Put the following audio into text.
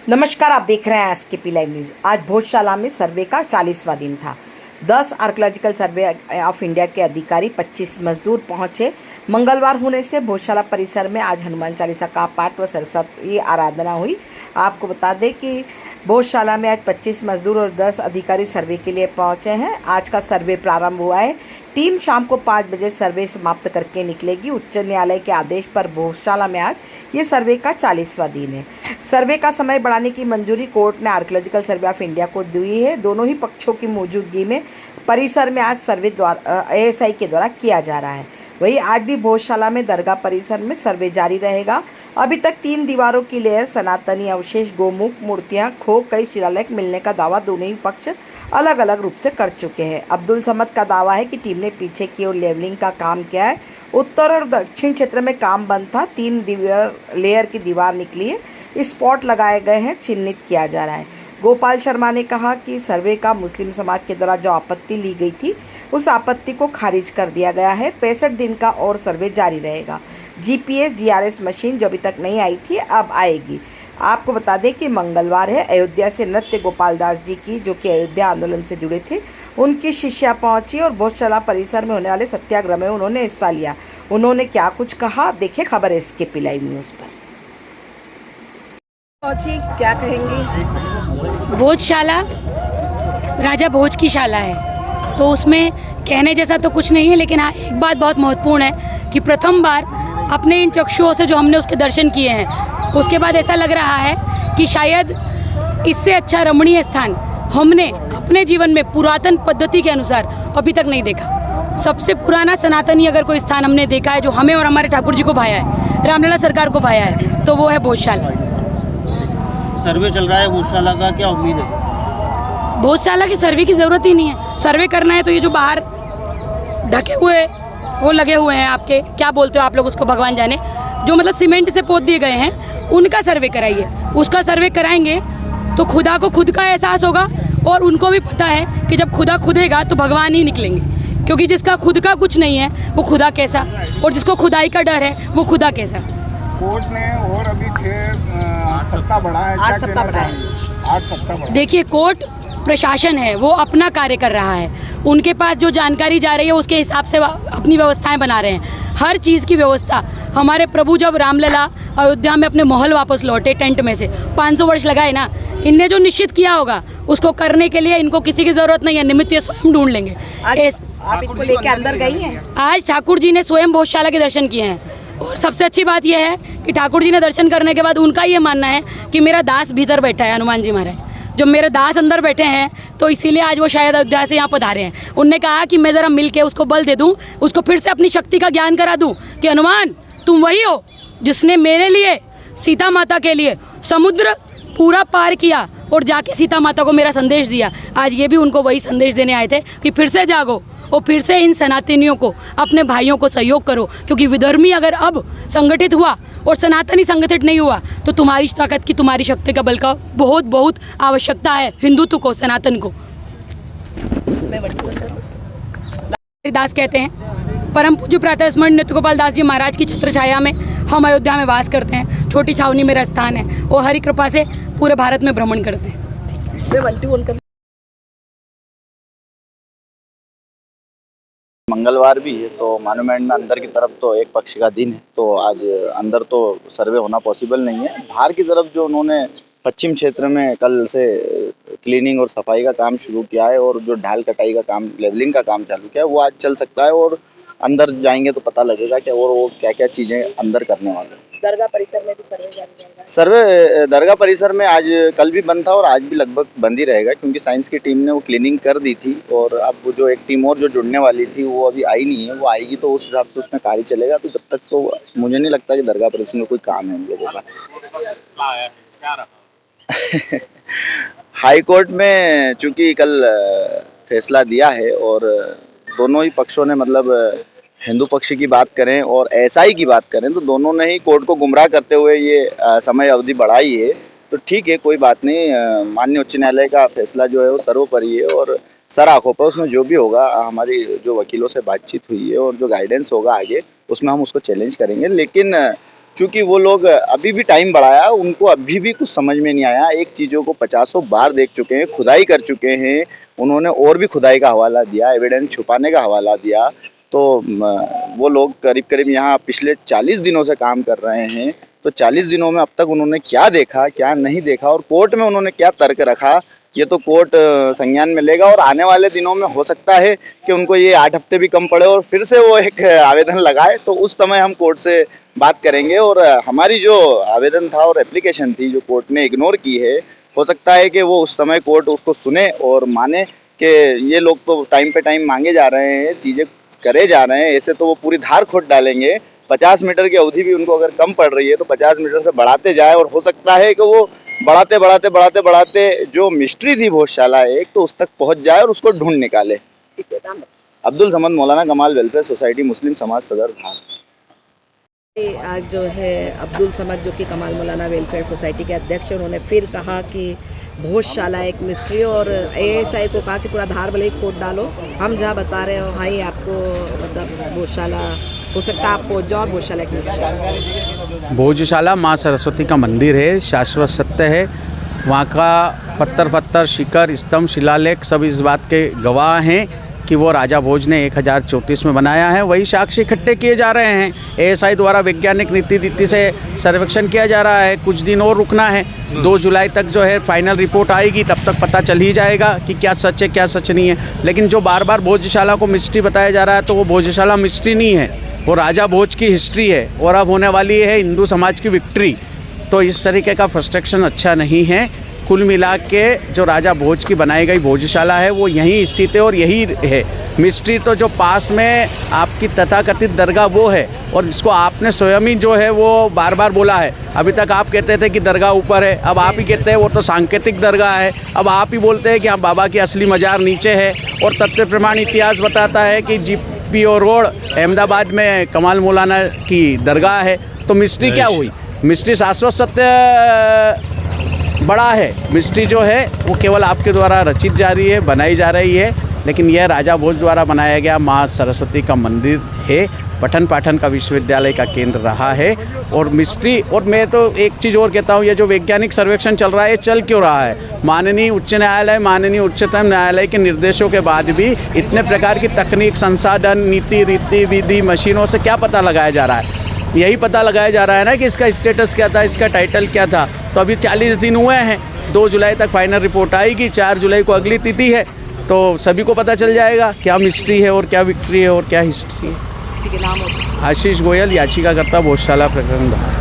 नमस्कार, आप देख रहे हैं एसकेपी लाइव न्यूज़। आज भोजशाला में सर्वे का 40वां दिन था। 10 आर्कियोलॉजिकल सर्वे ऑफ इंडिया के अधिकारी 25 मजदूर पहुंचे। मंगलवार होने से भोजशाला परिसर में आज हनुमान चालीसा का पाठ व सरस्वती आराधना हुई। आपको बता दें कि भोजशाला में आज 25 मजदूर और 10 अधिकारी सर्वे के लिए पहुंचे हैं। आज का सर्वे प्रारंभ हुआ है। टीम शाम को 5 बजे सर्वे समाप्त करके निकलेगी। उच्च न्यायालय के आदेश पर भोजशाला में आज ये सर्वे का 40वां दिन है। सर्वे का समय बढ़ाने की मंजूरी कोर्ट ने आर्कियोलॉजिकल सर्वे ऑफ इंडिया को दी है। दोनों ही पक्षों की मौजूदगी में परिसर में आज सर्वे द्वारा ASI के द्वारा किया जा रहा है। वहीं आज भी भोजशाला में दरगाह परिसर में सर्वे जारी रहेगा। अभी तक 3 दीवारों की लेयर, सनातनी अवशेष, गोमुख, मूर्तियां, खो, कई शिलालेख मिलने का दावा दोनों ही पक्ष अलग अलग रूप से कर चुके हैं। अब्दुल समद का दावा है कि टीम ने पीछे की ओर लेवलिंग का काम किया है। उत्तर और दक्षिण क्षेत्र में काम बंद था। 3 लेयर की दीवार निकली है। स्पॉट लगाए गए हैं, चिन्हित किया जा रहा है। गोपाल शर्मा ने कहा कि सर्वे का मुस्लिम समाज के द्वारा जो आपत्ति ली गई थी उस आपत्ति को खारिज कर दिया गया है। 65 दिन का और सर्वे जारी रहेगा। GPS GRS मशीन जो अभी तक नहीं आई थी अब आएगी। आपको बता दें कि मंगलवार है। अयोध्या से नृत्य गोपाल दास जी की, जो कि अयोध्या आंदोलन से जुड़े थे, उनकी शिष्या पहुंची और भोजशाला परिसर में होने वाले सत्याग्रह में उन्होंने हिस्सा लिया। उन्होंने क्या कुछ कहा, देखें खबर एसकेपी लाइव न्यूज़ पर। पहुंची, क्या कहेंगी? भोजशाला राजा भोज की शाला है, तो उसमें कहने जैसा तो कुछ नहीं है, लेकिन हाँ एक बात बहुत महत्वपूर्ण है कि प्रथम बार अपने इन चक्षुओं से जो हमने उसके दर्शन किए हैं, उसके बाद ऐसा लग रहा है कि शायद इससे अच्छा रमणीय स्थान हमने अपने जीवन में पुरातन पद्धति के अनुसार अभी तक नहीं देखा। सबसे पुराना सनातनी अगर कोई स्थान हमने देखा है जो हमें और हमारे ठाकुर जी को भाया है, रामलला सरकार को भाया है, तो वो है भोजशाला। सर्वे चल रहा है भोजशाला का, क्या उम्मीद है? भोजशाला की सर्वे की ज़रूरत ही नहीं है। सर्वे करना है तो ये जो बाहर ढके हुए वो लगे हुए हैं, आपके क्या बोलते हो आप लोग उसको, भगवान जाने, जो मतलब सीमेंट से पोत दिए गए हैं, उनका सर्वे कराइए। उसका सर्वे कराएंगे तो खुदा को खुद का एहसास होगा और उनको भी पता है कि जब खुदा खुदेगा तो भगवान ही निकलेंगे, क्योंकि जिसका खुद का कुछ नहीं है वो खुदा कैसा, और जिसको खुदाई का डर है वो खुदा कैसा। कोर्ट ने और अभी 8 सप्ताह बढ़ा है। 8 सप्ताह बढ़ा है। 8 सप्ताह बढ़ा। देखिए, कोर्ट प्रशासन है, वो अपना कार्य कर रहा है। उनके पास जो जानकारी जा रही है उसके हिसाब से अपनी व्यवस्थाएं बना रहे हैं। हर चीज़ की व्यवस्था, हमारे प्रभु जब रामलला अयोध्या में अपने महल वापस लौटे टेंट में से, 500 वर्ष लगाए ना, इनने जो निश्चित किया होगा उसको करने के लिए इनको किसी की ज़रूरत नहीं है, निमित्त ये स्वयं ढूंढ लेंगे। आप इनको लेके अंदर गई हैं? आज ठाकुर जी ने स्वयं भोजशाला के दर्शन किए हैं, और सबसे अच्छी बात यह है कि ठाकुर जी ने दर्शन करने के बाद उनका ये मानना है कि मेरा दास भीतर बैठा है, हनुमान जी महाराज जो मेरे दास अंदर बैठे हैं, तो इसीलिए आज वो शायद अयोध्या से यहाँ पधारे हैं। उनने कहा कि मैं ज़रा मिल के उसको बल दे दूँ, उसको फिर से अपनी शक्ति का ज्ञान करा दूँ कि हनुमान तुम वही हो जिसने मेरे लिए, सीता माता के लिए समुद्र पूरा पार किया और जाके सीता माता को मेरा संदेश दिया। आज ये भी उनको वही संदेश देने आए थे कि फिर से जागो और फिर से इन सनातनियों को, अपने भाइयों को सहयोग करो, क्योंकि विधर्मी अगर अब संगठित हुआ और सनातनी संगठित नहीं हुआ तो तुम्हारी ताकत की, तुम्हारी शक्ति का बल का बहुत बहुत आवश्यकता है हिंदुत्व को, सनातन को। दास कहते हैं, परम पूज्य प्रातः स्मरण नित्य गोपाल दास जी महाराज की छत्र छाया में हम अयोध्या में वास करते हैं। छोटी छावनी मेरा स्थान है और हरि कृपा से पूरे भारत में भ्रमण करते हैं। मंगलवार भी है तो मॉन्यूमेंट में अंदर की तरफ तो एक पक्ष का दिन है, तो आज अंदर तो सर्वे होना पॉसिबल नहीं है। बाहर की तरफ जो उन्होंने पश्चिम क्षेत्र में कल से क्लीनिंग और सफाई का काम शुरू किया है और जो ढाल कटाई का काम, लेवलिंग का काम चालू किया है, वो आज चल सकता है और अंदर जाएंगे तो पता लगेगा कि और वो क्या क्या चीज़ें अंदर करने वाले हैं। दरगाह परिसर में भी सर्वे जारी रहेगा। सर्वे दरगाह परिसर में आज, कल भी बंद था और आज भी लगभग बंद ही रहेगा, क्योंकि साइंस की टीम ने वो क्लीनिंग कर दी थी और अब वो जो एक टीम और जो जुड़ने वाली थी वो अभी आई नहीं है। वो आएगी तो उस हिसाब से उसमें कार्य चलेगा। तो जब तक तो मुझे नहीं लगता कि दरगाह परिसर में कोई काम है हम लोगों का। हाई कोर्ट में चूंकि कल फैसला दिया है और दोनों ही पक्षों ने, मतलब हिंदू पक्ष की बात करें और SI की बात करें, तो दोनों ने ही कोर्ट को गुमराह करते हुए ये समय अवधि बढ़ाई है। तो ठीक है, कोई बात नहीं। माननीय उच्च न्यायालय का फैसला जो है वो सर्वोपरि है और सर आंखों पर उसमें जो भी होगा, हमारी जो वकीलों से बातचीत हुई है और जो गाइडेंस होगा आगे, उसमें हम उसको चैलेंज करेंगे। लेकिन चूँकि वो लोग अभी भी टाइम बढ़ाया, उनको अभी भी कुछ समझ में नहीं आया। एक चीज़ों को 50 बार देख चुके हैं, खुदाई कर चुके हैं, उन्होंने और भी खुदाई का हवाला दिया, एविडेंस छुपाने का हवाला दिया। तो वो लोग करीब-करीब यहाँ पिछले 40 दिनों से काम कर रहे हैं। तो 40 दिनों में अब तक उन्होंने क्या देखा, क्या नहीं देखा और कोर्ट में उन्होंने क्या तर्क रखा, ये तो कोर्ट संज्ञान में लेगा। और आने वाले दिनों में हो सकता है कि उनको ये 8 हफ्ते भी कम पड़े और फिर से वो एक आवेदन लगाए, तो उस समय हम कोर्ट से बात करेंगे। और हमारी जो आवेदन था और एप्लीकेशन थी जो कोर्ट ने इग्नोर की है, हो सकता है कि वो उस समय कोर्ट उसको सुने और माने कि ये लोग तो टाइम पे टाइम मांगे जा रहे हैं, चीज़ें करे जा रहे हैं, ऐसे तो वो पूरी धार खोद डालेंगे। 50 मीटर की अवधि भी उनको अगर कम पड़ रही है तो 50 मीटर से बढ़ाते जाए और हो सकता है कि वो बढ़ाते जो मिस्ट्री थी भोजशाला एक, तो उस तक पहुंच जाए और उसको ढूंढ निकाले। अब्दुल समद मौलाना कमाल वेलफेयर सोसाइटी मुस्लिम समाज सदर धार। आज जो है अब्दुल समद जो कि कमाल मौलाना वेलफेयर सोसाइटी के अध्यक्ष हैं, उन्होंने फिर कहा कि भोजशाला एक मिस्ट्री और एएसआई को कहा कि पूरा धार भले ही खोद डालो, हम जहाँ बता रहे हो वहाँ ही आपको मतलब भोजशाला हो सकता है आप पहुँच जाओ। भोजशाला एक मिस्ट्री, भोजशाला माँ सरस्वती का मंदिर है, शाश्वत सत्य है। वहाँ का पत्थर शिखर स्तंभ शिलालेख सब इस बात के गवाह हैं कि वो राजा भोज ने 1034 में बनाया है। वही साक्ष्य इकट्ठे किए जा रहे हैं। एएसआई द्वारा वैज्ञानिक नीति से सर्वेक्षण किया जा रहा है। कुछ दिन और रुकना है, 2 जुलाई तक जो है फाइनल रिपोर्ट आएगी, तब तक पता चल ही जाएगा कि क्या सच है क्या सच नहीं है। लेकिन जो बार बार भोजशाला को मिस्ट्री बताया जा रहा है, तो वो भोजशाला मिस्ट्री नहीं है, वो राजा भोज की हिस्ट्री है और अब होने वाली है हिंदू समाज की विक्ट्री। तो इस तरीके का फ्रस्ट्रेक्शन अच्छा नहीं है। कुल मिला के जो राजा भोज की बनाई गई भोजशाला है वो यहीं स्थित है और यही है मिस्ट्री। तो जो पास में आपकी तथाकथित दरगाह वो है, और इसको आपने स्वयं ही जो है वो बार बार बोला है। अभी तक आप कहते थे कि दरगाह ऊपर है, अब आप ही कहते हैं वो तो सांकेतिक दरगाह है। अब आप ही बोलते हैं कि हाँ बाबा की असली मज़ार नीचे है। और तथ्य प्रमाण इतिहास बताता है कि GPO रोड अहमदाबाद में कमाल मौलाना की दरगाह है। तो मिस्ट्री क्या हुई? मिस्ट्री शाश्वत सत्य बड़ा है। मिस्ट्री जो है वो केवल आपके द्वारा रचित जा रही है, बनाई जा रही है, लेकिन यह राजा भोज द्वारा बनाया गया माँ सरस्वती का मंदिर है, पठन पाठन का विश्वविद्यालय का केंद्र रहा है। और मिस्ट्री, और मैं तो एक चीज़ और कहता हूँ, ये जो वैज्ञानिक सर्वेक्षण चल रहा है, चल क्यों रहा है? माननीय उच्च न्यायालय, माननीय उच्चतम न्यायालय के निर्देशों के बाद भी इतने प्रकार की तकनीक, संसाधन, नीति, रीति, विधि, मशीनों से क्या पता लगाया जा रहा है? यही पता लगाया जा रहा है ना कि इसका स्टेटस क्या था, इसका टाइटल क्या था। तो अभी 40 दिन हुए हैं, 2 जुलाई तक फाइनल रिपोर्ट आएगी, 4 जुलाई को अगली तिथि है, तो सभी को पता चल जाएगा क्या मिस्ट्री है और क्या विक्ट्री है और क्या हिस्ट्री है। ठीक है, नाम आशीष गोयल, याचिकाकर्ता भोजशाला प्रकरण धार।